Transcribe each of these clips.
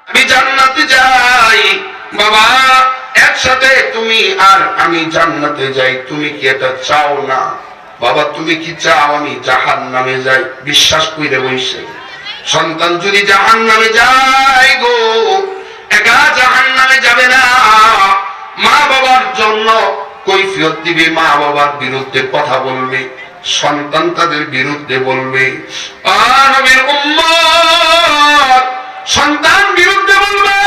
আমি জান্নাতে যাই। বাবা একসাথে তুমি আর আমি জান্নাতে যাই, তুমি কি এটা চাও না? বাবা তুমি কি চাও আমি জাহান্নামে যাই? বিশ্বাস কইরে বইছে সন্তান যদি জাহান্নামে যায় গো, একা জাহান্নামে যাবে না, মা বাবার জন্য কৈফিয়ত দিবে, মা বাবার বিরুদ্ধে কথা বলবে, সন্তান তাদের বিরুদ্ধে বলবে। আর নবীর উম্মত সন্তান বিরুদ্ধে বলবে,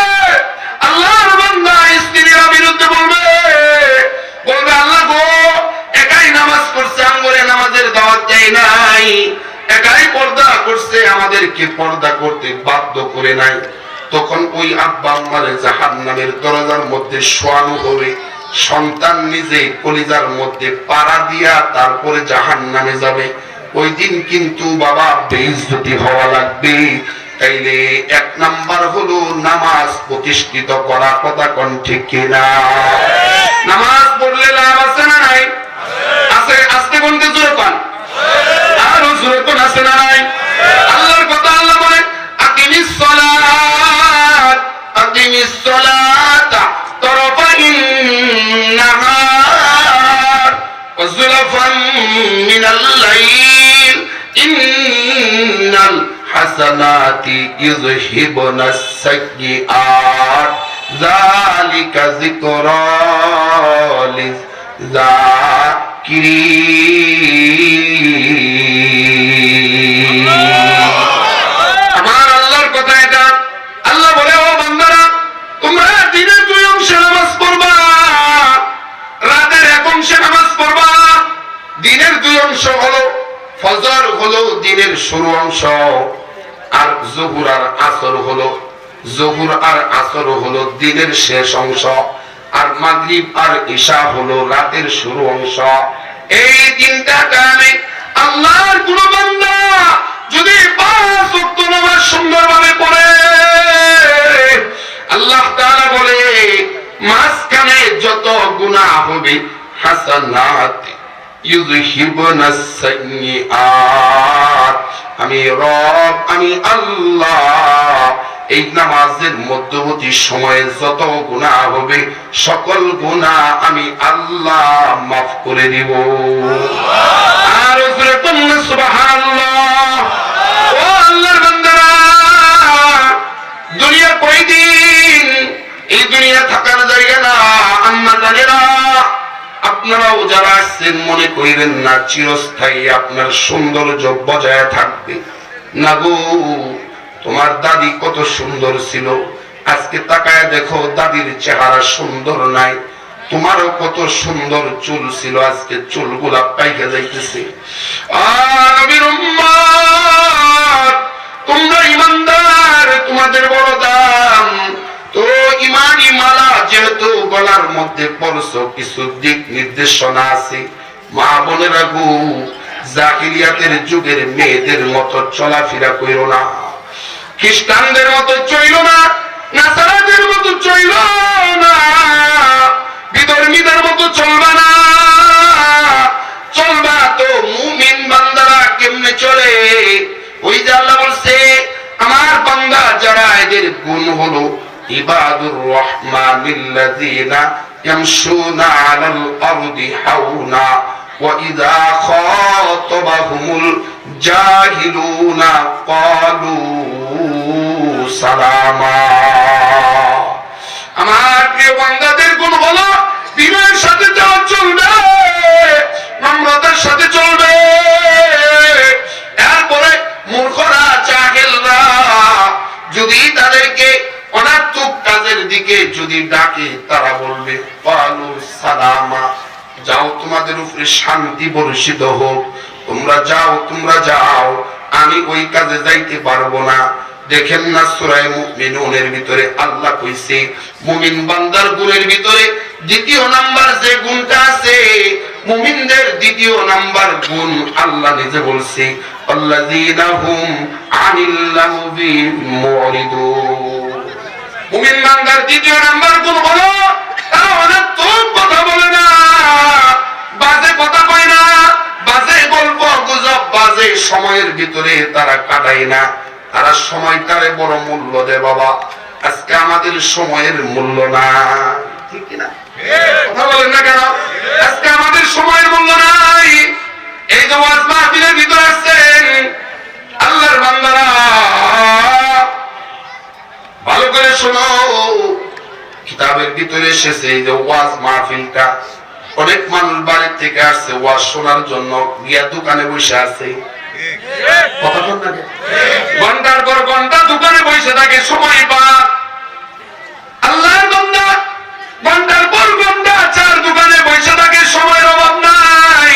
আল্লাহর বান্দা স্ত্রীরা বিরুদ্ধে বলবে, বলবে আল্লাহ গো একাই নামাজ পড়ছে, আমগরে নামাজের দাওয়াত দেয় নাই, একাই পর্দা করছে, আমাদেরকে পর্দা করতে বাধ্য করে নাই। তখন ওই আব্বা আম্মারে জাহান্নামের দরজার মধ্যে শোয়ানো হবে, সন্তান নিজে কলিজার মধ্যে পাড়া দিয়া তারপরে জাহান্নামে যাবে। ওই দিন কিন্তু বাবা বেইজ্জতি হওয়া লাগবে। তাইলে এক নাম্বার হলো নামাজ প্রতিষ্ঠিত করা, কথা কোন ঠিক কিনা? নামাজ পড়লে লাভ আছে না নাই? আছে। আজকে কোনকে জোরে পান, আরো জোরে কোন আছে না নাই? আল্লাহর কথা আল্লাহ বলে আকিমিস সালাত, আকিমিস সালাতা তরফাইন নাহার ওয়া যুলফান মিনাল লাইল ইন্নাল হাসানাতি ইযহিবুনাস সাইয়্যাত যালিকা যিকরা লিয-যাকিরিন। আমার আল্লাহর কথা এটা। আল্লাহ বলে ও বান্দারা তোমরা দিনের দুই অংশে নামাজ পড়বা, রাতের এক অংশে নামাজ পড়বা। দিনের দুই অংশ হলো ফজর হলো দিনের শুরু অংশ, আর জোহর আর আসর হলো দিনের শেষ অংশ, আর মাগরিব আর ইশা হলো রাতের শুরু অংশ। এই তিনটা টাইমে আল্লাহর কোন বান্দা যদি 5 ওয়াক্ত নামাজ সুন্দরভাবে পড়ে, আল্লাহ তাআলা বলে মাঝখানে যত গুনাহ হবে হাসানাত ইযহিবুনাস সাইয়্যাত, আমি রব আমি আল্লাহ এই নামাজের মধ্যবর্তী সময়ে যত গুনাহ হবে সকল গুনাহ আমি আল্লাহ মাফ করে দিব। আর উপরে তোমরা সুবহানাল্লাহ। ও আল্লাহর বান্দারা দুনিয়া কয়দিন? এই দুনিয়া থাকার জায়গা না। আম্মা জানেরা আপনারাও যারা আসছেন মনে করিবেন না চিরস্থায়ী আপনার সৌন্দর্য বজায় থাকবে না গো। তোমার দাদি কত সুন্দর ছিল, আজকে তাকায় দেখো দাদির চেহারা সুন্দর নাই। তোমারও কত সুন্দর চুল ছিল, আজকে চুলগুলা পাইকে যাইতেছে। নবীর উম্মত তোমরা ঈমানদার, তোমাদের বড় দাম। তো ঈমানি মালা যেহেতু গলার মধ্যে পরছো, কিছু দিক নির্দেশনা আছে। মা বোনেরা গো জাহিলিয়াতের যুগের মেয়েদের মতো চলাফেরা কইরো না, খ্রিস্টানদের মতো চইল না, নাসারাদের মতো চইল না, বিধর্মীদের মতো চলবা না। চলবা তো মুমিন বান্দারা কেমনে চলে? ওই যে আল্লাহ বলছে আমার বান্দা যারা, এদের গুণ হলো ইবাদুর রহমানিল্লাযীনা ইয়ামশুনা আলাল আরদি হাওনা ওয়া ইযা খাতাবাহুমুল জাহিলুনা ক্বালু সালামা। আমার প্রিয় বান্দাদের গুণ হলো বিনয়ের সাথে চলবে, নম্রতার সাথে চলবে। এরপরে মূর্খরা জাহেলরা যদি তাদেরকে অনার্থক কাজের দিকে যদি ডাকে, তারা বলবে ক্বালু সালামা, যাও তোমাদের উপরে শান্তি বর্ষিত হোক, তোমরা যাও, আমি ওই কাজে যাইতে পারবো না। দেখেন না সূরা মুমিনুনের ভিতরে আল্লাহ কইছে মুমিন বান্দার গুণের ভিতরে দ্বিতীয় নাম্বার যে গুণটা আছে, মুমিনদের দ্বিতীয় নাম্বার গুণ আল্লাহ নিজে বলছে আল্লাযীনা হুম আনিল লাগবি মুরিদুন। মুমিন বান্দার দ্বিতীয় নাম্বার গুণ হলো তারা অনর্থক কথা বলে না, বাজে কথা কয় না, বাজে গল্প গুজব, বাজে সময়ের ভিতরে তারা কাটায় না। তারা সময়টারে বড় মূল্য দেয় বাবা। আজকে আমাদের সময়ের মূল্য নাই, ঠিক কিনা? কথা বলেন না কেন? আজকে আমাদের সময়ের মূল্য নাই। এই যে ওয়াজ মাহফিলের ভিতরে আছেন আল্লাহর বান্দারা, ভালো করে শোনো। কিতাবের ভিতরে এসেছে এই যে ওয়াজ মাহফিলটা, অনেক মানুষ বাড়ির থেকে আসছে ওয়াজ শোনার জন্য, গিয়া দোকানে বসে আছে। ঘন্টার পর ঘন্টা দোকানে বসে থাকে, সময় পা। আল্লাহর বান্দা ঘন্টার পর ঘন্টা চার দোকানে বসে থাকে, সময়ের অভাব নাই।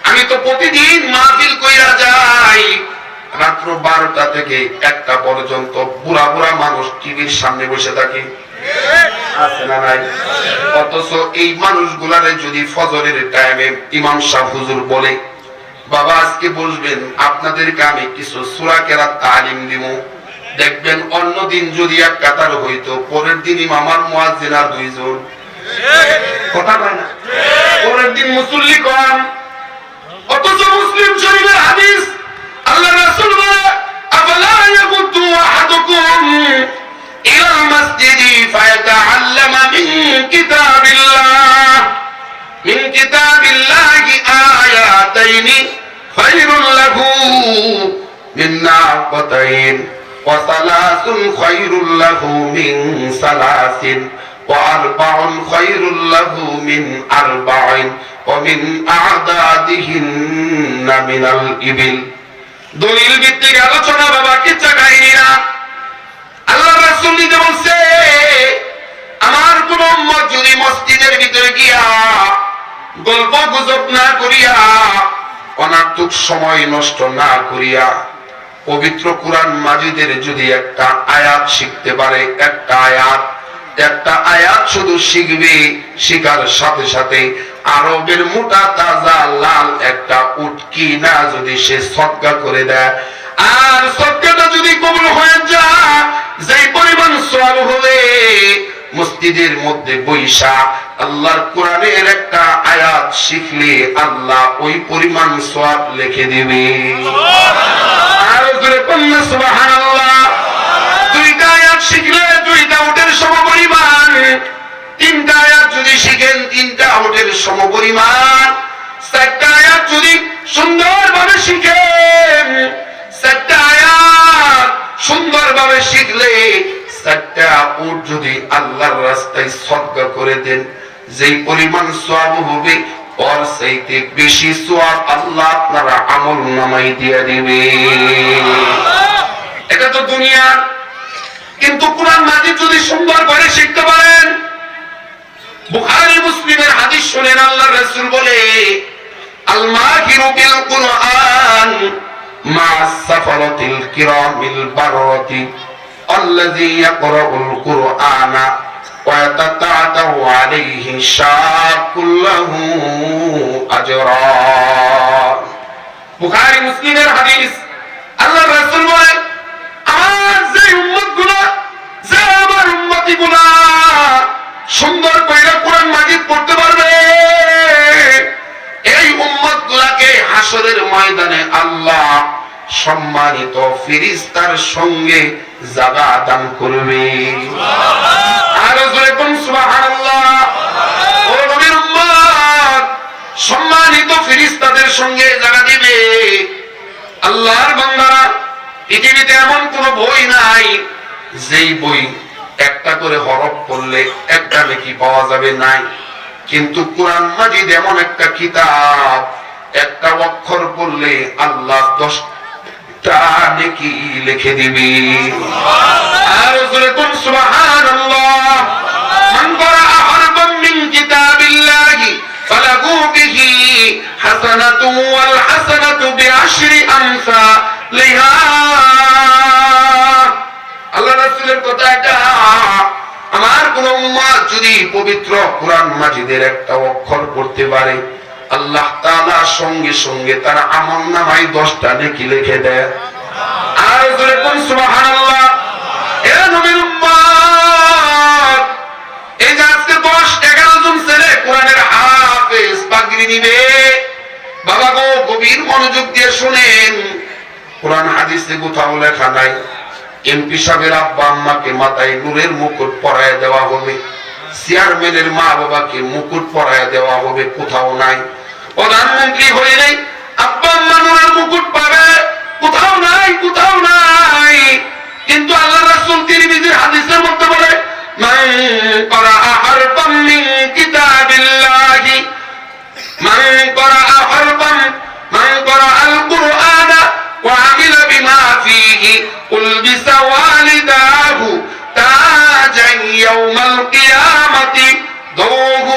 আমি তো প্রতিদিন মাহফিল কইরা যাই, রাত্র 12টা থেকে 1টা পর্যন্ত বুড়া বুড়া মানুষ টিভির সামনে বসে থাকে, আছে না নাই? অথচ এই মানুষগুলারে যদি ফজরের টাইমে ইমাম সাহেব হুজুর বলে, বাবা আজকে বসবেন, আপনাদেরকে আমি কিছু সূরা কেরাত তালিম দিব, দেখবেন অন্যদিন যদি এক কাতার হইতো, পরের দিন ইমাম আর মুয়াজ্জিন আর 2 জন। কথা কয় না? পরের দিন মুসল্লি কম। অথচ মুসলিম শরীফের হাদিস, আল্লাহ রাসূল বলে, আফালা ইয়াকুতু আহাদুকুম ইলাল মাসজিদি ফায়াতাআল্লামা মিন কিতাবিল্লাহি আয়াতাইনি খায়রুল লাহু মিন নাকাতাইন ওয়া সালাসুন খায়রুল লাহু মিন সালাসিন ওয়া আরবাউন খায়রুল লাহু মিন আরবাইন ওয়া মিন আ'দাদিহিন্না মিনাল ইবিল। দলিল ভিত্তিক আলোচনা বাবা, কিচ্ছা কাহিনী না। আল্লাহ রাসূল নিজে বলছে, আমার কোন উম্মত যদি মসজিদের ভিতরে গিয়া গল্প গুজব না করিয়া, অনার্থক সময় নষ্ট না করিয়া, পবিত্র কুরআন মাজিদের যদি একটা আয়াত শিখতে পারে, একটা আয়াত শুধু শিখবে, শিখার সাথে সাথে আরবের মোটা তাজা লাল একটা উটকি না যদি সে সদকা করে দেয়, আর সদকাটা যদি কবুল হয়ে যায়, যেই পরিমাণ সওয়াব হবে, মসজিদের মধ্যে বৈশা আল্লাহর কোরআনের একটা আয়াত শিখলে আল্লাহ ওই পরিমাণ সওয়াব লিখে দিবে। আর জোরে বলুন সুবহানাল্লাহ। 2টা আয়াত শিখলে 2টা উটের সমপরিমাণ, 3টা আয়াত যদি শিখেন 3টা উটের সমপরিমাণ, 4টা আয়াত যদি সুন্দরভাবে শিখেন, 4টা আয়াত সুন্দরভাবে শিখলে 4টা উট যদি আল্লাহর রাস্তায় সদকা করে দেন, যেই পরিমাণ সওয়াব হবে, ওর চাইতে বেশি সওয়াব আল্লাহ আপনার আমল নামায় দিয়ে দিবে। এটা তো দুনিয়া। কিন্তু কুরআন মাজিদ যদি সুন্দর করে শিখতে পারেন, বুখারী মুসলিমের হাদিস শুনেন, আল্লাহর রাসূল বলে, আল মাহিরু বিল কুরআন মা সাফারাতিল কিরামিল বাররাতি আল্লাযী ইয়াকরাউল কুরআনা ওয়া ইয়াতাতাআতাউ আলাইহি শাকুল্লাহু আজরা। বুখারী মুসলিমের হাদিস। আল্লাহর রাসূল বলে, আমার যে উম্মতগুলো, যে আমার উম্মতিগুলো সুন্দর কইরা কুরআন মাজিদ পড়তে পারবে, এই উম্মতগুলোকে হাসরের ময়দানে আল্লাহ সম্মানিত ফেরেশতার সঙ্গে জায়গা দান করবে। আর জোরে কোন সুবহানাল্লাহ। ও নবীর উম্মত, সম্মানিত ফেরেশতাদের সঙ্গে জায়গা দিবে। আল্লাহর বান্দারা, পৃথিবীতে এমন কোন বই নাই যেই বই একটা করে হরফ পড়লে একটা নেকি পাওয়া যাবে, নাই। কিন্তু কুরআন মাজিদ এমন একটা কিতাব, একটা অক্ষর পড়লে আল্লাহ 10টা নেকি লিখে দিবে। আর জোরে কোন সুবহানাল্লাহ। মান ক্বারাআ হারফান মিন কিতাবিল্লাহি ফালাহু বিহি হাসানাতুন ওয়াল হাসানাতু বিআশরি আমসালিহা। আল্লাহ রাসূলের কথা এটা। আমার কোন উম্মত যদি পবিত্র কুরআন মাজিদের একটা অক্ষর পড়তে পারে, আল্লাহ তাআলা সঙ্গে সঙ্গে তার আমলনামায় 10টা নেকি লিখে দেয়। আর জোরে কোন সুবহানাল্লাহ। এ নবীর উম্মত, এই যে আজকে 10-11 জন ছেলে কোরআনের হাফেজ পাগড়ি নিবে, বাবা গো গভীর মনোযোগ দিয়ে শুনেন। কোরআন হাদিসে কোথাও লেখা নাই এমপি সাহেবের আব্বা আম্মাকে মাথায় নূরের মুকুট পরায় দেওয়া হবে, চেয়ারম্যানের মা বাবাকে মুকুট পরায় দেওয়া হবে, কোথাও নাই। প্রধানমন্ত্রী হইলে আব্বা আম্মা নূরের মুকুট পাবে, কোথাও নাই, কোথাও নাই। কিন্তু আল্লাহ রাসূল তিরমিজির হাদিসের মধ্যে বলে, মান ক্বারাআ হারফাম মিন কিতাবিল্লাহি, মান ক্বারাআ হারফাম, মান ক্বারাআল কুরআনা ওয়া আমিলা বিমা ফীহি উলবিসা ওয়ালিদাহু তাজান ইয়াউমাল কিয়ামাতি দাওহু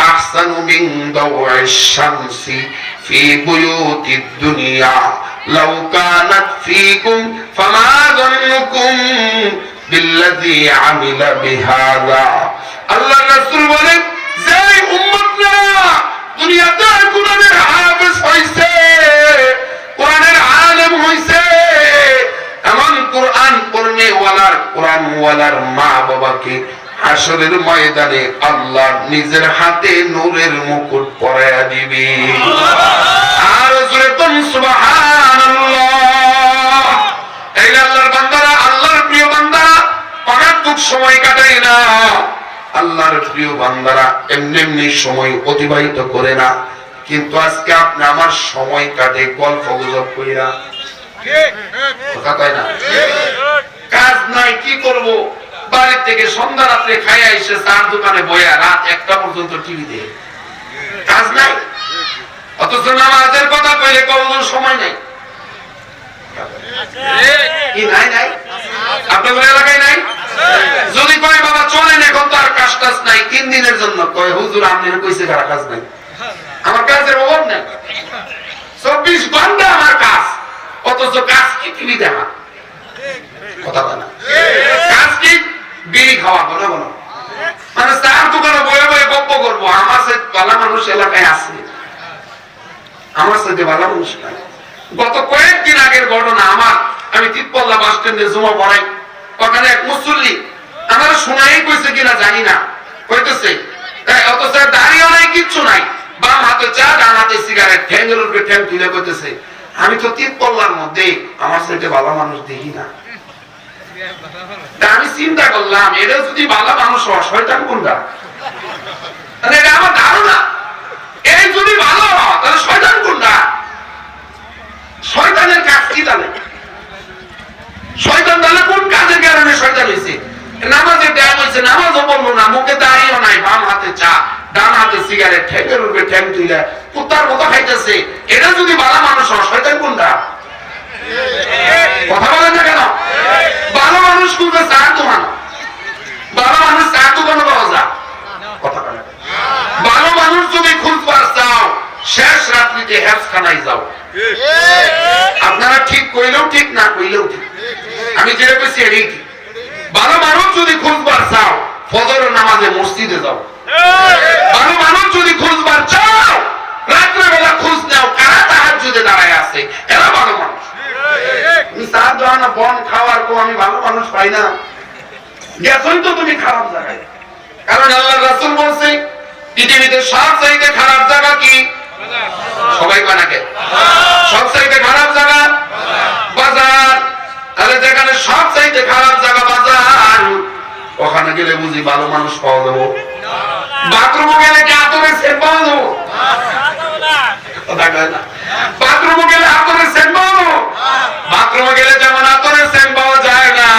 আহসানু মিন দাওইশ শামসি ফি বুয়ুতিদ দুনিয়া লাউ কানাত ফীকুম ফামা যান্নুকুম বিল্লাযী আমিলা বিহাযা। আল্লাহ রাসূল বলেন, যে উম্মতরা দুনিয়াতে কোরআনের হাফেজ হইছে, কোরআনের আলেম হইছে, এমন কোরআন পড়নে ওয়ালার, কোরআন ওয়ালার মা বাবাকে হাসরের ময়দানে আল্লাহ নিজের হাতে নূরের মুকুট পরায়া দিবে। আর জোরে কোন সুবহানাল্লাহ। এই আল্লাহর বান্দারা, আল্লাহর প্রিয় বান্দারা অনেক সময় কাটায় না। আল্লাহর প্রিয় বান্দারা এমনি এমনি সময় অতিবাহিত করে না, কিন্তু আজকে আপনি আমার সময় কাটে গল্প গুজব কইরা। কথা কয় না? কাজ নাই, কি করব? বাড়ি থেকে সন্ধ্যা রাত্রে খাইয়া এসে চার দোকানে বইয়া রাত 1টা পর্যন্ত টিভি দিয়ে, কাজ নাই। অথচ নামাজের কথা কইলে কখন সময় নাই। কি নাই? নাই আপনাদের এলাকায় নাই? যদি কয় বাবা চলেন এখন তো আর কাজ টাজ নাই 3 দিনের জন্য, কয় হুজুর আপনার কইছে কারা কাজ নাই। আমার কাজের অভাব নাই, 24 ঘন্টা আমার কাজ, অথচ কাজ কি টিভি দেখা। কথা বলে না, কাজ কি বিড়ি খাওয়া, বলো বলো, মানে চার দোকানে বয়ে বয়ে গপ্প করবো। আমার সাথে ভালো মানুষ এলাকায় আছে, আমার সাথে ভালো মানুষ নাই। গত কয়েকদিন আগের ঘটনা, আমি তিতপল্লা বাস স্ট্যান্ডে জমা পড়াই, ওখানে এক মুসল্লি আমার শোনাই কইছে কিনা জানি না, কইতেছে অথচ দাঁড়িয়ে নাই, কিচ্ছু নাই, বাম হাতে চা, ডান হাতে সিগারেট, ঠ্যাঙ্গের উপরে ঠ্যাং তুলে কইতেছে, আমি তো তিতপল্লার মধ্যে আমার সাথে ভালো মানুষ দেখি না। আমি চিন্তা করলাম, এটা যদি ভালো মানুষ হয়, শয়তান কোনটা? এটা আমার ধারণা, এই যদি ভালো হয় তাহলে শয়তান কোনটা? শয়তানের কাজ কি তাহলে? শয়তান তাহলে কোন কাজের কারণে শয়তান হয়েছে? নামাজের টাইম হয়েছে, নামাজও বললো না, মুখে দাঁড়িয়েও নাই, বাম হাতে চা, ডান হাতে সিগারেট, ঠ্যাঙ্গের উপরে ঠ্যাং তুলে কুত্তার মতো খাইতেছে, এটা যদি ভালো মানুষ হয়, শয়তান কোনটা? কথা বলেন না কেন? ভালো মানুষ কোনটা? চার দোকান, ভালো মানুষ চার দোকানে পাওয়া যায়। কথা বলেন, ভালো মানুষ যদি খুঁজবার চাও, শেষ রাত্রিতে হেফখানায় যাও। আপনারা ঠিক কইলেও ঠিক, না কইলেও ঠিক, আমি যেটা কইছি এটাই ঠিক। ভালো মানুষ যদি খুঁজবার চাও, ফজরের নামাজে মসজিদে যাও। ভালো মানুষ যদি খুঁজবার চাও, রাত্রে বেলা খোঁজ নাও কারা তাহাজ্জুদে দাঁড়ায় আছে, এরা ভালো মানুষ। তুমি চার দোকানে বন খাওয়ার কো আমি ভালো মানুষ পাই না, গেছই তো তুমি খারাপ জায়গায়। কারণ আল্লাহ রাসূল বলছে, পৃথিবীতে সবচাইতে খারাপ জায়গা কি? সবাই বানাকে সবচাইতে খারাপ জায়গা বাজার। তাহলে যেখানে সবচাইতে খারাপ জায়গা বাজার, ওখানে গেলে বুঝি ভালো মানুষ পাওয়া যাবো? বাথরুমে গেলে কি আতরের সেন্ট পাওয়া যাবো? বাথরুমে গেলে আতরের সেন্ট পাওয়া যাবো? বাথরুমে গেলে যেমন আতরের সেন্ট পাওয়া যায় না,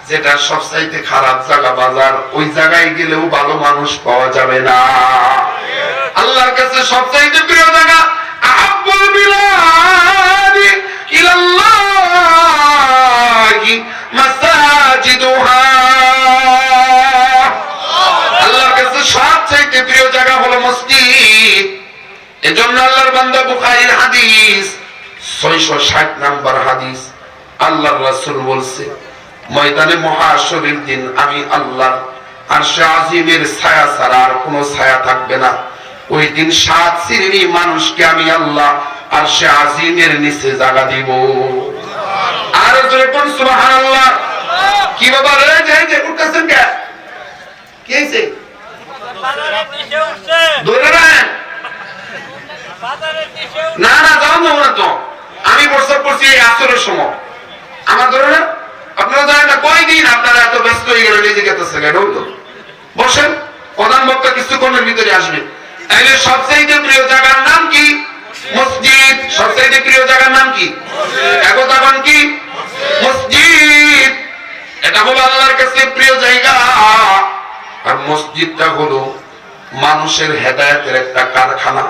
যেটা সবচাইতে খারাপ জায়গা বাজার, ওই জায়গায় গেলেও ভালো মানুষ পাওয়া যাবে না। আল্লাহর কাছে সবচাইতে প্রিয় জায়গা আহাব্বুল বিলাদি ইলাল্লাহি মাসাজিদুহা। আল্লাহর কাছে সবচাইতে প্রিয় জায়গা হলো মসজিদ। এজন্য আল্লাহর বান্দা বুখারীর হাদিস 660 নাম্বার হাদিস, আল্লাহর রাসূল বলছে, ময়দানে মহাশরের দিন আমি আল্লাহ আরশে আজিমের ছায়া ছাড়া আর কোনো ছায়া থাকবে না। ওই দিন 7 শ্রেণী মানুষকে আমি আল্লাহ আরশে আজিমের নিচে জায়গা দিব। আর জোরে কোন সুবহানাল্লাহ। কি বাবা রে, যে উঠতেছেন কে? কি হইছে? ধরে রাখেন না, না যাও না তো। আমি প্রস্তাব করছি এই আসরের সময়, আমার ধরে না আসবে। তাইলে সবচেয়ে প্রিয় জায়গার নাম কি? মসজিদ। সবচেয়ে প্রিয় জায়গার নাম কি? একথা কোন কি? মসজিদ। এটা হলো আল্লাহর কাছে প্রিয় জায়গা। আর মসজিদটা হলো মানুষের হেদায়েতের একটা কারখানা।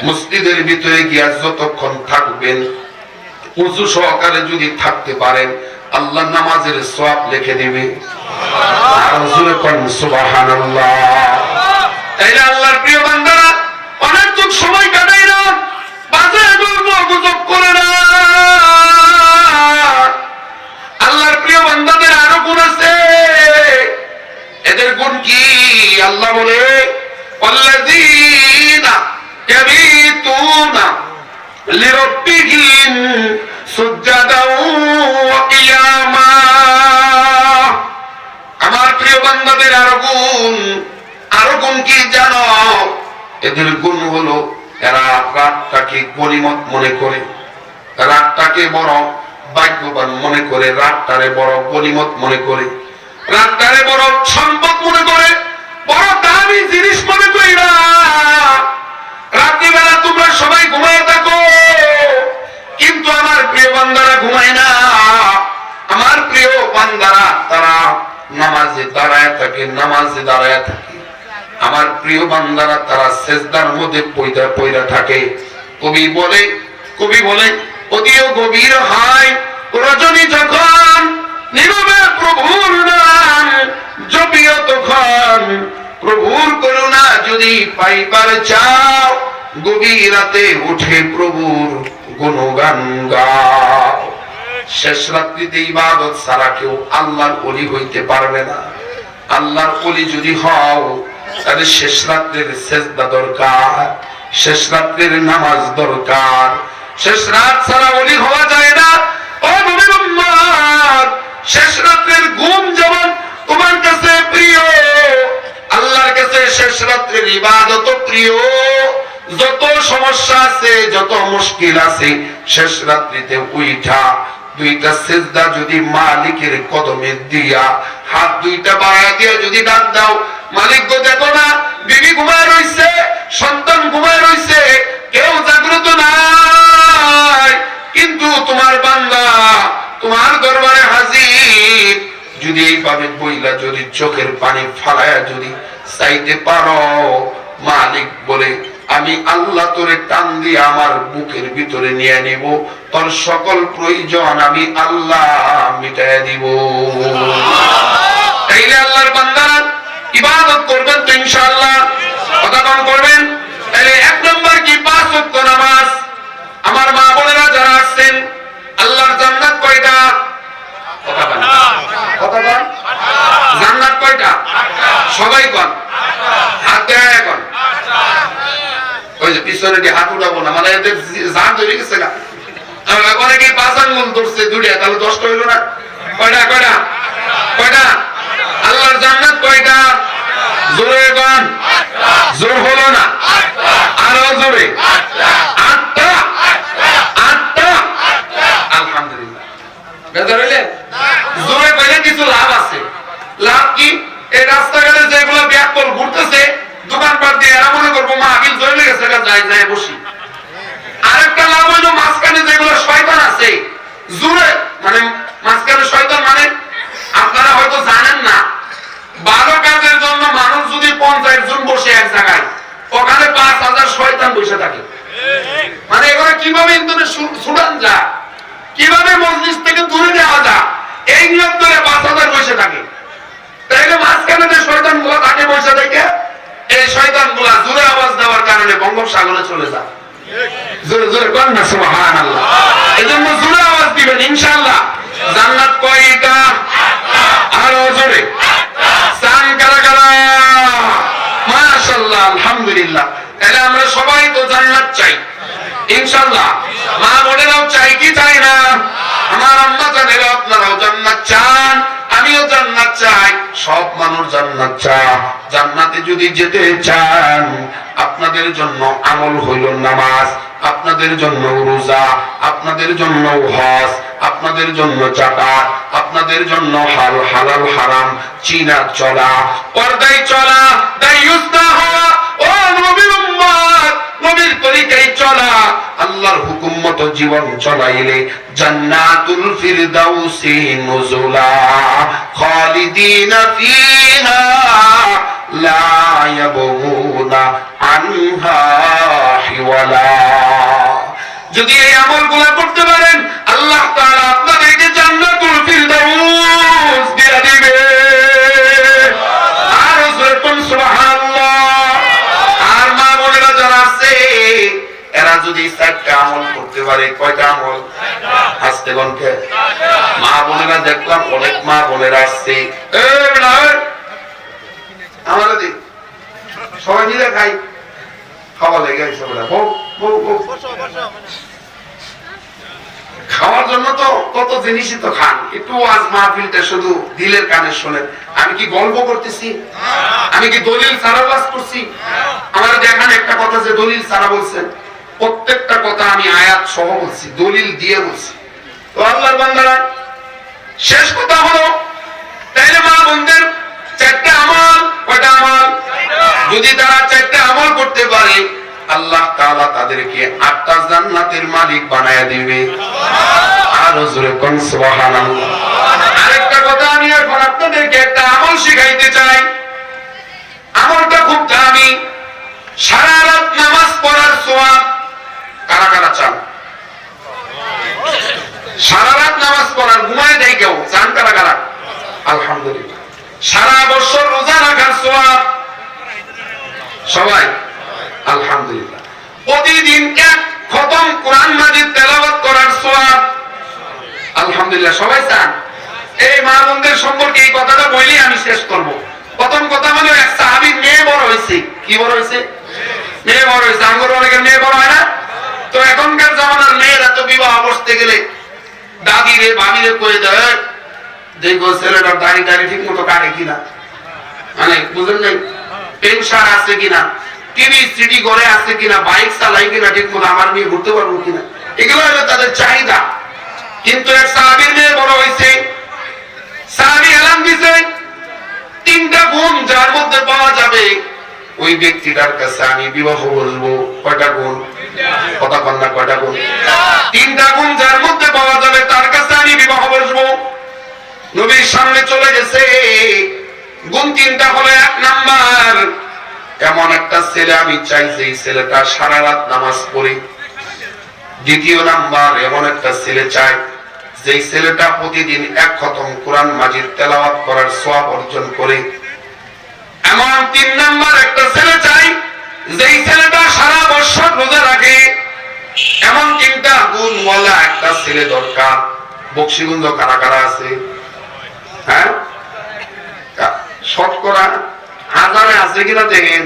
মসজিদের ভিতরে গিয়া যতক্ষণ থাকবেন, উযু সহকারে যদি থাকতে পারেন, আল্লাহ নামাজের সওয়াব লিখে দিবে। আর জোরে কোন সুবহানাল্লাহ। তাইলে আল্লাহর প্রিয় বান্দারা অনেকটুক সময় কাটাই না, বাজারে গল্প গুজব করে না। আল্লাহর প্রিয় বান্দাদের আরো গুণ আছে। এদের গুণ কি? আল্লাহ বলে ওয়াল্লাযীনা ইয়াবিতুনা লিরাব্বিহিম সুজদাও ওয়া কিয়ামা। আমার প্রিয় বান্দাদের আরো গুণ কি জানো? এদের গুণ হলো এরা রাতটাকে গনিমত মনে করে, রাতটাকে বড় ভাগ্যবান মনে করে, রাতটারে বড় গনিমত মনে করে, রাতটারে বড় সম্পদ মনে করে, বড় দামি জিনিস মনে করি না। রাত্রিবেলা তোমরা সবাই ঘুমায় থাকো, কিন্তু আমার প্রিয় বান্দারা ঘুমায় না। আমার প্রিয় বান্দারা তারা নামাজে দাঁড়ায় থাকে, নামাজে দাঁড়ায় থাকে। আমার প্রিয় বান্দারা তারা সেজদার মধ্যে পয়রা থাকে। কবি বলে অতিও গভীর হয় রজনী যখন নীরবে প্রভুর নাম জপিও তখন। প্রভুর করুণা যদি পাইবার চাও, গভীর রাতে উঠে প্রভুর গুণগান গাও। শেষ রাত্রিতে ইবাদত ছাড়া কেউ আল্লাহর ওলি হইতে পারবে না। আল্লাহর ওলি যদি হও, তাহলে শেষ রাত্রের সেজদা দরকার, শেষ রাত্রের নামাজ দরকার। শেষ রাত ছাড়া ওলি হওয়া যায় না। ও নবীর উম্মত, শেষ রাত্রের ঘুম যেমন তোমার কাছে প্রিয়, আল্লাহর কাছে শেষ রাত্রের ইবাদত প্রিয়। যত সমস্যা আছে, যত মুশকিল আছে, শেষ রাত্রিতে উইঠা দুইটা সেজদা যদি মালিকের কদমে দিয়া, হাত দুইটা বাড়ায় দিয়া যদি ডাক দাও, মালিক গো দেখো না, বিবি ঘুমায় রইছে, সন্তান ঘুমায় রইছে, কেউ জাগ্রত নাই, কিন্তু তোমার বান্দা তোমার দরবারে হাজির। যদি এইভাবে বইলা যদি চোখের পানি ফালায়া যদি চাইতে পারো, মালিক বলে আমি আল্লাহ তোরে টান দিয়ে আমার বুকের ভিতরে নিয়ে নিব, তোর সকল প্রয়োজন আমি আল্লাহ মিটাইয়া দিব। তাইলে আল্লাহর বান্দারা ইবাদত করবেন তো ইনশাআল্লাহ? কথা কম করবেন? তাইলে এক নম্বর কি? 5 ওয়াক্ত নামাজ। আমার মা বোনেরা যারা আছেন, আল্লাহর জান্নাত কয়টা? কথা বলেন, কথা বলেন। জান্নাত কয়টা? সবাই কোন হাত দেয় কোন? ওই যে পিছনে দিয়ে হাত উঠাবো না, মানে এদের জান ধরে গেছে না। অনেকে 5 আঙ্গুল ধরছে, 2টা, তাহলে 10টা হইল না? কয়টা? কয়টা? কয়টা? আল্লাহর জান্নাত কয়টা? জোরে কোন? জোর হলো না, আরো জোরে। 8টা। 8টা। আলহামদুলিল্লাহ। বেজার হইলেন? জোরে কইলে কিছু লাভ আছে। লাভ কি? এই রাস্তাঘাটে যেগুলো ব্যাকল ঘুরতেছে, দোকানপাট দিয়ে এরা মনে করবো মাহফিল চলে গেছে, যাই বসি। আরেকটা লাভ হইলো মাঝখানে যেগুলো শয়তান আছে, জোরে মানে মাঝখানে শয়তান মানে আপনারা হয়তো জানেন না, ভালো কাজের জন্য মানুষ যদি 50 জন বসে এক জায়গায়, ওখানে 5000 শয়তান বসে থাকে। মানে এগুলো কিভাবে ইন্তনে ছুটান যায়, কিভাবে মজলিস থেকে দূরে নেওয়া যায়, এই নিয়ম করে 5000 বসে থাকে। তাইলে মাঝখানে যে শয়তান গুলা থাকে বসে থেকে, এই শয়তান গুলা জোরে আওয়াজ দেওয়ার কারণে বঙ্গোপসাগরে চলে যায়। জোরে জোরে কোন না সুবহানাল্লাহ। এজন্য জোরে আওয়াজ দিবেন ইনশাআল্লাহ। জান্নাত কয়টা? আরো জোরে। চান কারা কারা? মাশাআল্লাহ, আলহামদুলিল্লাহ। তাহলে আমরা সবাই তো জান্নাত চাই ইনশাআল্লাহ। মা বোনেরাও চাই কি চাই না? আমার আম্মা জানেরা আপনারাও জান্নাত চান, আমিও জান্নাত চাই, সব মানুষ জান্নাত চায়। জান্নাতে যদি যেতে চান, আপনাদের জন্য আমল হইল নামাজ, আপনাদের জন্য রোজা, আপনাদের জন্য হজ, আপনাদের জন্য যাকাত, আপনাদের জন্য হালাল হারাম চিনা চলা, পর্দায় চলা, দায়ুস না হওয়া। ও নবীর তরিকায় চলা, আল্লাহর হুকুম মতো জীবন চলাইলে জান্নাতুল ফিরদাউসি নুজুলা খালিদিনা ফিহা লা ইয়াবগুনা আনহা হিওয়ালা। যদি এই আমলগুলো করতে পারেন আল্লাহ তাআলা আপনাদেরকে জান্নাতুল ফিরদাউস দিয়ে দিবে। আর যখন সুবহানাল্লাহ। আর মা বোনেরা যারা আছে এরা যদি চারটা আমল করতে পারে, কয়টা আমল? আস্তে গনকে মা বোনেরা দেখলাম অনেক মা বোনেরা আসছে, আমাদের দিন সবাই মিলে খাই, খাওয়া লেগে গেছে বলে খাওয়ার জন্য তো কত জিনিসই তো খান। একটু আজ মাহফিলটা শুধু দিলের কানে শোনেন। আমি কি গল্প করতেছি? আমি কি দলিল সারা ওয়াজ করছি? আমার দেখান একটা কথা যে দলিল সারা বলছেন, প্রত্যেকটা কথা আমি আয়াত সহ বলছি, দলিল দিয়ে বলছি। তো আল্লাহর বান্দারা, শেষ কথা হলো তাইলে মা বোনদের চারটা আমল, কয়টা আমল? যদি তারা চারটা আমল করতে পারে আল্লাহ তাআলা তাদেরকে 8টা জান্নাতের মালিক বানায়া দিবে। আর জোরে কোন সুবহানাল্লাহ। আরেকটা কথা আমি এখন আপনাদেরকে একটা আমল শিখাইতে চাই। আমলটা খুব দামি। সারা রাত নামাজ পড়ার সওয়াব কারা কারা চান? সারা রাত নামাজ পড়ার, ঘুমায় দেয় কেউ? চান কারা কারা? আলহামদুলিল্লাহ। সারা বছর রোজা রাখার সওয়াব সবাই? আলহামদুলিল্লাহ। প্রতিদিন এক খতম কোরআন মাজিদ তেলাওয়াত করার সওয়াব আলহামদুলিল্লাহ সবাই চান। এই মা বোনদের সম্পর্কে এই কথাটা বলেই আমি শেষ করব। প্রথম কথা হলো এক সাহাবীর মেয়ে বড় হয়েছে। কি বড় হয়েছে? মেয়ে বড় হয়েছে। আমার অনেকের মেয়ে বড় হয় না? তো এখনকার জামানার মেয়েরা তো বিবাহ বসতে গেলে দাদিরে ভাবিরে কয়ে দেয়, দেখো ছেলেটার দাড়ি দাড়ি ঠিক মতো কাটে কিনা, মানে বুঝলেন নাই, পেনশন আছে কিনা, টিভি সিডি ঘরে আছে কিনা, বাইক চালাই কিনা ঠিক মতো, আমার মেয়ে ঘুরতে পারবো কিনা, এগুলো হলো তাদের চাহিদা। কিন্তু এক সাহাবীর মেয়ে বড় হয়েছে। সাহাবী এলান দিছে 3টা গুণ যার মধ্যে পাওয়া যাবে ওই ব্যক্তিটার কাছে আমি বিবাহ বলবো। কয়টা গুণ? কথা বল না, কয়টা গুণ? 3টা গুণ যার মধ্যে পাওয়া যাবে তার কাছে আমি বিবাহ বলবো। নবীর সামনে চলে গেছে। গুণ 3টা হলো, 1 নাম্বার, এমন একটা ছেলে আমি চাই যে ছেলেটা সারা রাত নামাজ পড়ে। 2 নাম্বার, এমন একটা ছেলে চাই যে ছেলেটা প্রতিদিন 1 খতম কোরআন মাজিদ তেলাওয়াত করার সওয়াব অর্জন করে। এমন 3 নাম্বার একটা ছেলে চাই যেই ছেলেটা সারা বছর রোজা রাখে। এমন 3টা গুণওয়ালা একটা ছেলে দরকার। বকশিগঞ্জ কারা কারা আছে? হ্যাঁ, শতকরা হাজারে আছে কিনা দেখেন।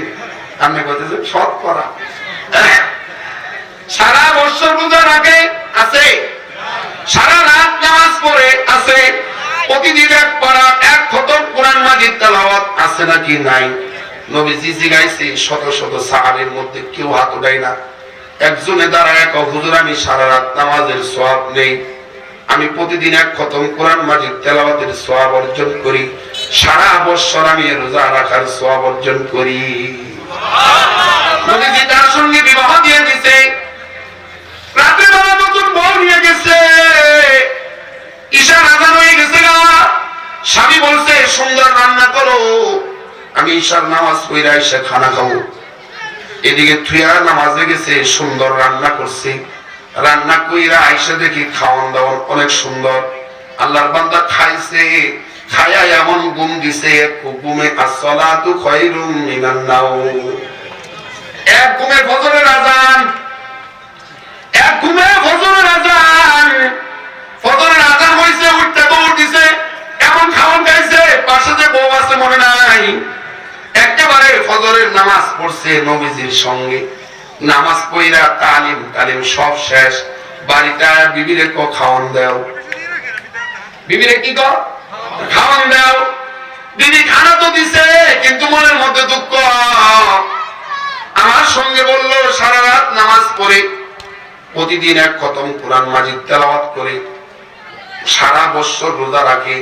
আমি বলতেছি শতকরা সারা বছর রোজা রাখে আছে, সারা রাত নামাজ পড়ে আছে, প্রতিদিন 1 পারা 1 খতম কোরআন মাজিদ তেলাওয়াত আছে নাকি নাই? নবীজি জিজ্ঞাসা, শত শত সাহাবীর মধ্যে কেউ হাত উঠায় না। একজনে দাঁড়ায় কয়, হুজুর আমি সারা রাত নামাজের সওয়াব নেই, আমি প্রতিদিন 1 খতম কোরআন মাজিদ তেলাওয়াতের সওয়াব অর্জন করি, সারা বছর আমি রোজা রাখার সওয়াব অর্জন করি। নবীজি তার সঙ্গে বিবাহ দিয়ে দিয়েছে। রাতে বেলা নতুন বউ নিয়ে গেছে, ঈশার আযান হয়ে গেছে। স্বামী বলছে সুন্দর রান্না করো, আমি ঈশার নামাজ পড়ে এসে খানা খাবো। এদিকে থুয়া নামাজে গেছে, সুন্দর রান্না করছে, রান্না কইরা আইসা দেখি খাওয়ান দাওয়ান অনেক সুন্দর। আল্লাহর বান্দা খাইছে, খায়া এমন ঘুম দিছে, ঘুমে আসসালাতু খায়রুম মিনান নাওম। এক ঘুমে ফজরের আযান, এক ঘুমে ফজরের আযান। ফজরের আযান হইছে, উঠতে দৌড় দিছে, এমন খাওয়ান খাইছে, পাশে যে বউ আছে মনে নাই, একেবারে ফজরের নামাজ পড়ছে নবীজির সঙ্গে। নামাজ পড়া তালিম সব শেষ। বাড়িটা বিবিরে কো খাওয়ান দাও, বিবিরে কি কর খাওয়ান দাও। বিবি খানা তো দিছে কিন্তু মনের মধ্যে দুঃখ। আমার সঙ্গে বলল সারা রাত নামাজ পড়ে, প্রতিদিন 1 খতম কোরআন মাজিদ তেলাওয়াত করে, সারা বছর রোজা রাখে,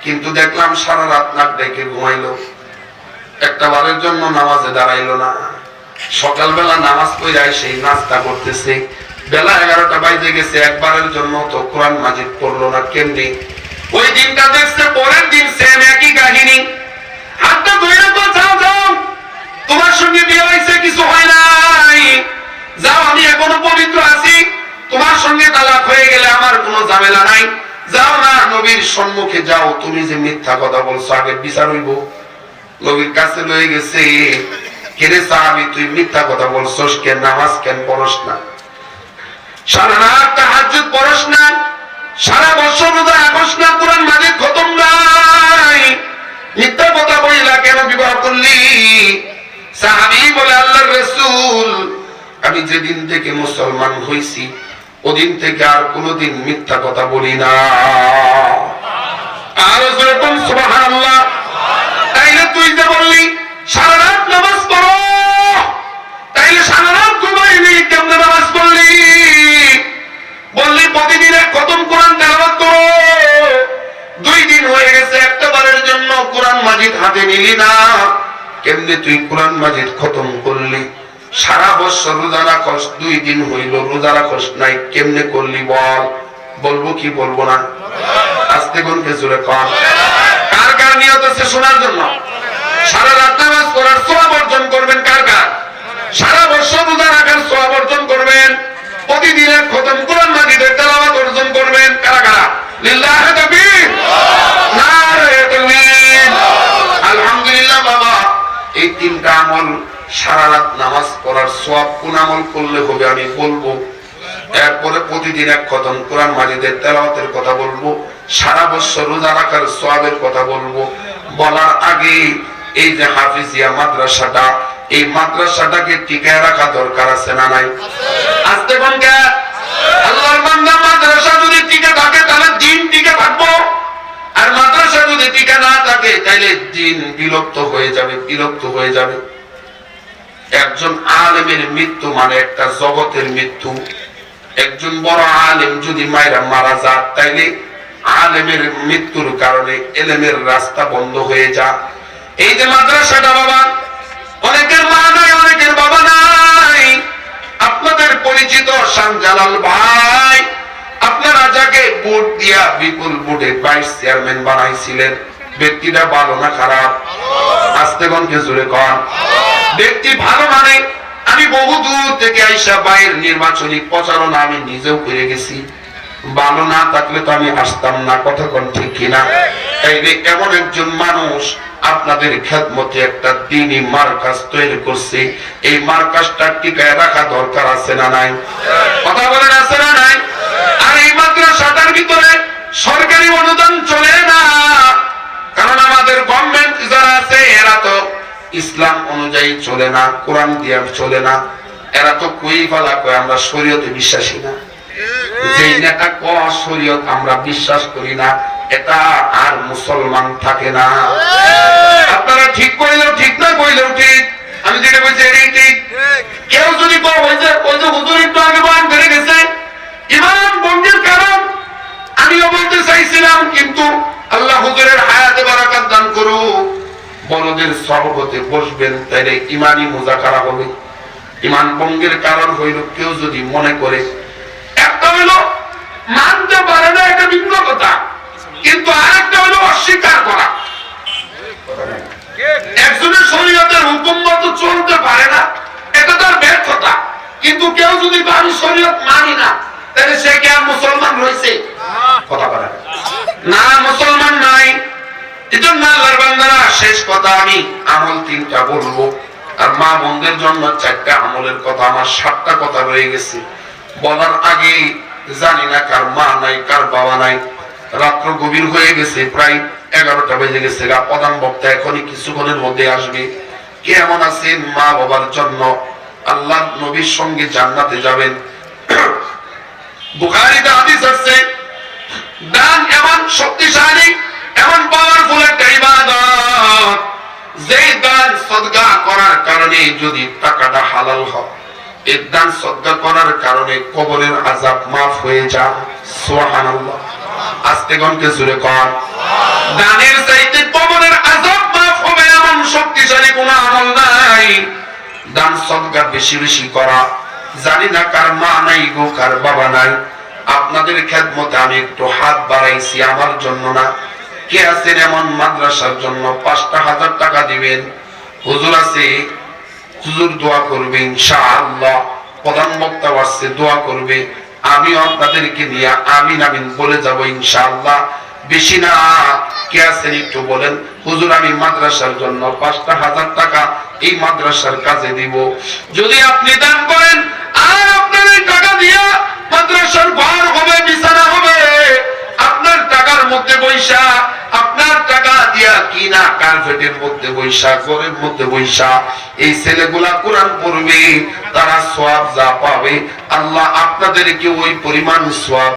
কিন্তু দেখলাম সারা রাত নাক ডেকে ঘুমাইলো, একটা বারের জন্য নামাজে দাঁড়াইলো না। সকালবেলা নামাজ পড়ে সেই নাস্তা করতেছে, বেলা 11টা বাজে গেছে, একবারের জন্য তো কোরআন মাজিদ পড়লো না। কেমনি ওই দিনটা দেখছে, পরের দিন সেম একই কাহিনী। হাতটা ধরে যাও যাও, তোমার সঙ্গে বিয়ে হয়েছে, কিছু হয় নাই, যাও আমি এখনো পবিত্র আছি, তোমার সঙ্গে তালাক হয়ে গেলে আমার কোনো ঝামেলা নাই, যাও না নবীর সম্মুখে যাও, তুমি যে মিথ্যা কথা বলছো আগে বিচার হইব। নবীর কাছে লয়ে গেছে, কেরে সাহাবী তুই মিথ্যা কথা বলছস কেন, নামাজ কেন পড়স না, সারা রাত তাহাজ্জুদ পড়স না, সারা বছর রোজা রাখস না, কোরআন মাজিদ খতম নাই, মিথ্যা কথা বইলা কেন বিবাহ করলি? সাহাবী বলে আল্লাহর রাসূল আমি যেদিন থেকে মুসলমান হইছি ওদিন থেকে আর কোনোদিন মিথ্যা কথা বলি না। আর যখন সুবহানাল্লাহ, তাইলে তুই যে বললি সারা রাত নামাজ পড়ো, তাইলে সারা রাত ঘুমাইনি, কেমনে নামাজ পড়লি? বললি প্রতিদিন খতম কোরআন তেলাওয়াত করো, 2 দিন হয়ে গেছে একটা বারের জন্য কোরআন মাজিদ হাতে নিলি না, কেমনে তুই কোরআন মাজিদ খতম করলি? সারা বছর রোজা রাখস, 2 দিন হইল রোজা রাখস নাই, কেমনে করলি বল? বলবো কি বলবো না? আস্তে কোনকে জোরে কর। কার কার নিয়ত আছে শোনার জন্য? সারা রাত নামাজ পড়ার সওয়াব অর্জন করবেন কার কার? সারা বছর রোজা রাখার সওয়াব অর্জন করবেন, প্রতিদিনের খতম কোরআন মাজিদের তেলাওয়াত অর্জন করবেন কারা কারা? লিল্লাহি তাকবীর, নারে তাকবীর। আলহামদুলিল্লাহ বাবা, এই 3টা আমল সারা রাত নামাজ পড়ার সওয়াব কোন আমল করলে হবে আমি বলবো, এরপরে প্রতিদিন এক খতম কোরআন মাজিদের তেলাওয়াতের কথা বলবো, সারা বছর রোজা রাখার সওয়াবের কথা বলবো। বলার আগে এই যে হাফিজিয়া মাদ্রাসাটা, এই মাদ্রাসাটাকে টিকায় রাখা দরকার আছে না নাই? আস্তে কোনকে আল্লাহর বান্দা, মাদ্রাসা যদি টিকে থাকে তাহলে দিন টিকে থাকবো, আর মাদ্রাসা যদি টিকে না থাকে তাহলে দিন বিলুপ্ত হয়ে যাবে, বিলুপ্ত হয়ে যাবে। একজন আলেমের মৃত্যু মানে একটা জগতের মৃত্যু। একজন বড় আলেম যদি মারা যায় তাইলে আলেমের মৃত্যুর কারণে এলেমের রাস্তা বন্ধ হয়ে যায়। এই যে মাদ্রাসাটা বাবা, অনেকের মা নাই, অনেকের বাবা নাই। আপনাদের পরিচিত শাহজালাল ভাই, আপনারা যাকে ভোট দিয়া বিপুল ভোটে ভাইস চেয়ারম্যান বানাইছিলেন, ব্যক্তিটা ভালো না খারাপ? আস্তে গনকে জোরে কন। ব্যক্তি ভালো মানে আমি বহু দূর থেকে আইসা বাইরের নির্বাচনী প্রচারণা আমি নিজেও করে গেছি, ভালো না থাকলে তো আমি আসতাম না, কথা কোন ঠিক কিনা? তাইলে এমন একজন মানুষ আপনাদের খেদমতে একটা দ্বীনি মার্কাজ তৈরি করছে, এই মার্কাজটা টিকায় রাখা দরকার আছে না নাই? কথা বলেন আছে না নাই? আর এই মাদ্রাসাটার ভিতরে সরকারি অনুদান চলে না, কারণ আমাদের গভর্নমেন্ট যারা আছে এরা তো ইসলাম অনুযায়ী চলে না, কোরআন দিয়ে চলে না, এরা তো কই ফেলা কয় আমরা শরীয়তে বিশ্বাসী না। যেই নেতা কয় শরীয়ত আমরা বিশ্বাস করি না, এটা আর মুসলমান থাকে না। আপনারা ঠিক কইলেও ঠিক, না কইলেও ঠিক, আমি যেটা বলছি এটাই ঠিক। কেউ যদি কয় ওই যে হুজুর একটু আগে বয়ান করে গেছে ইমান ভঙ্গের কারণ, আমিও বলতে চাইছিলাম, কিন্তু আল্লাহ হুজুরের হায়াতে বারাকাত দান করুক, বড়দের সহবতে বসবেন, তাইলে ইমানি মুযাকারা হবে। ইমান ভঙ্গের কারণ হইল কেউ যদি মনে করে, একটা হইল মানতে পারে না, এটা ভিন্ন কথা, কিন্তু আরেকটা হইল অস্বীকার করা। একজনের শরীয়তের হুকুম মতো চলতে পারে না, এটা তার ব্যর্থতা, কিন্তু কেউ যদি আমি শরীয়ত মানি না, তাহলে সে কি আর মুসলমান রয়েছে? কথা বলে না, মুসলমান নাই। এজন্য আল্লাহর বান্দারা, শেষ কথা আমি আমল 3টা বলবো, আর মা বোনদের জন্য 4টা আমলের কথা, আমার 7টা কথা রয়ে গেছে। বলার আগে জানি না কার মা নাই, কার বাবা নাই, রাত্র গভীর হয়ে গেছে, প্রায় 11টা বেজে গেছে। প্রধান বক্তা এখনই কিছুক্ষণের মধ্যে আসবে। কে এমন আছেন মা বাবার জন্য আল্লাহ নবীর সঙ্গে জান্নাতে যাবেন? বুখারীতে হাদিস আছে, দান এমন শক্তিশালী, এমন পাওয়ারফুল একটা ইবাদত, যেই দান সদকা করার কারণে যদি টাকাটা হালাল হয়, এই দান সদকা করার কারণে কবরের আযাব মাফ হয়ে যায়। সুবহানাল্লাহ, আস্তে গনকে জোরে কর। দানের চাইতে কবরের আযাব মাফ হবে এমন শক্তিশালী কোনো আমল নাই। দান সদকা বেশি বেশি করা। জানি না কার মা নাই গো, কার বাবা নাই, আপনাদের খেদমতে আমি একটু হাত বাড়াইছি, আমার জন্য না। কে আছেন এমন মাদ্রাসার জন্য 5,000 টাকা দিবেন? হুজুর আছে, হুজুর দোয়া করবে ইনশাআল্লাহ। প্রধান বক্তা আসছে, দোয়া করবে। আমিও আপনাদেরকে নিয়ে আমিন আমিন বলে যাব ইনশাআল্লাহ। বেশি না, কে আছেন একটু বলেন, হুজুর আমি মাদ্রাসার জন্য 5,000 টাকা এই মাদ্রাসার কাজে দিব। যদি আপনি দান করেন আর আপনার এই টাকা দিয়া মাদ্রাসার ঘর হবে, বিছানা হবে, আপনার টাকার মধ্যে বৈশা, আপনার টাকা দিয়া কিনা কার্পেটের মধ্যে বৈশা, ঘরের মধ্যে বৈশা এই ছেলেগুলা কোরআন পড়বে, তারা সওয়াব যা পাবে আল্লাহ আপনাদেরকে ওই পরিমাণ সওয়াব